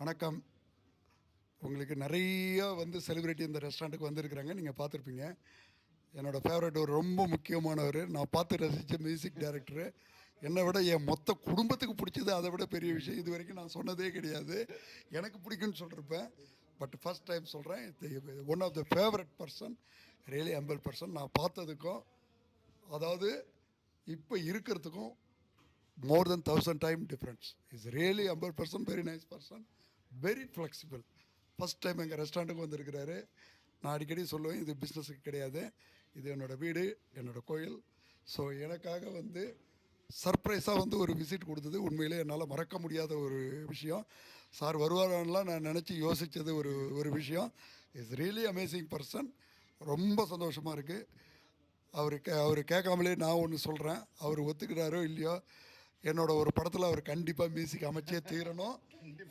வணக்கம். உங்களுக்கு நிறைய செலிபிரிட்டி இந்த ரெஸ்டாரண்ட்டுக்கு வந்திருக்கிறாங்க. நீங்கள் பார்த்துருப்பீங்க. என்னோடய ஃபேவரட் ஒரு ரொம்ப முக்கியமானவர், நான் பார்த்து ரசித்த மியூசிக் டைரக்டரு. என்னை விட என் மொத்த குடும்பத்துக்கு பிடிச்சது அதை விட பெரிய விஷயம். இது வரைக்கும் நான் சொன்னதே கிடையாது. எனக்கு பிடிக்குன்னு சொல்லியிருப்பேன். பட் ஃபஸ்ட் டைம் சொல்கிறேன். One of the favourite person, really humble person. நான் பார்த்ததுக்கும் அதாவது இப்போ இருக்கிறதுக்கும் more than 1000 time difference. Is really humble person, very nice person, very flexible. First time எங்கள் ரெஸ்டாரண்ட்டுக்கு வந்திருக்கிறாரு. நான் அடிக்கடி சொல்லுவேன், இது பிஸ்னஸுக்கு கிடையாது, இது என்னோடய வீடு, என்னோடய கோயில். ஸோ எனக்காக சர்ப்ரைஸாக ஒரு விசிட் கொடுத்தது உண்மையிலே என்னால் மறக்க முடியாத ஒரு விஷயம். சார் வருவாரான்லாம் நான் நினச்சி யோசித்தது ஒரு விஷயம். Is really amazing person. ரொம்ப சந்தோஷமாக இருக்குது. அவர் கேட்காமலே நான் ஒன்று சொல்கிறேன். அவர் ஒத்துக்கிறாரோ இல்லையோ, என்னோட ஒரு படத்தில் அவர் கண்டிப்பாக மியூசிக் அமைச்சே தீரணும்,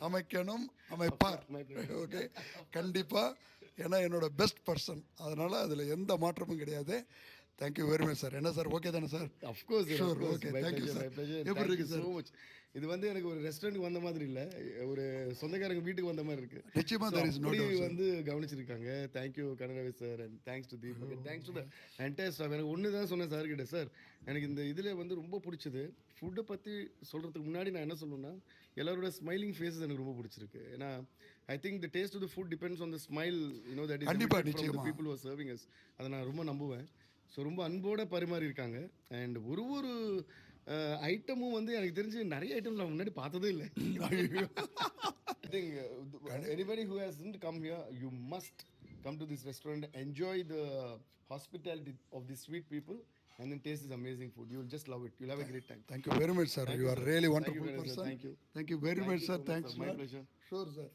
அமைக்கணும், அமைப்பார். ஓகே, கண்டிப்பாக. ஏன்னா என்னோடய பெஸ்ட் பர்சன். அதனால் அதில் எந்த மாற்றமும் கிடையாது. Thank you very much sir. என்ன சார், ஓகே தானே sir? Of course sure. Okay, thank you sir. எப்படி இருக்குது சார்? So much. இது எனக்கு ஒரு ரெஸ்டாரண்ட் வந்த மாதிரி இல்லை, ஒரு சொந்தக்காரங்க வீட்டுக்கு வந்த மாதிரி இருக்குது. நிச்சயமாக there is no doubt sir. கவனிச்சிருக்காங்க. தேங்க்யூ கனரவி sir, and thanks to Deepak, thanks to the entire staff. எனக்கு ஒன்று தான் சொன்னேன் சார் கிட்ட, சார் எனக்கு இந்த இதில் ரொம்ப பிடிச்சது, ஃபுட்டை பற்றி சொல்கிறதுக்கு முன்னாடி நான் என்ன சொல்லணும்னா, எல்லாரோட ஸ்மைலிங் ஃபேஸஸ் எனக்கு ரொம்ப பிடிச்சிருக்கு. ஏன்னா I think the taste of the food depends on the smile, that is நிச்சயமா பீப்புள் ஆர் சர்விங் அஸ். அதை நான் ரொம்ப நம்புவேன். ஸோ ரொம்ப அன்போடு பரிமாறி இருக்காங்க. அண்ட் ஒரு ஐட்டமும் எனக்கு தெரிஞ்சு நிறைய ஐட்டம் நான் முன்னாடி பார்த்ததே இல்லை. I think anybody who hasn't come here, you must come to this restaurant, enjoy the hospitality of the sweet people, and then taste this amazing food. You will just love it. You'll have a great time. Thank you very much sir. You are really wonderful person. Thank you. Thank you very much sir. Thanks. My pleasure. Sure sir.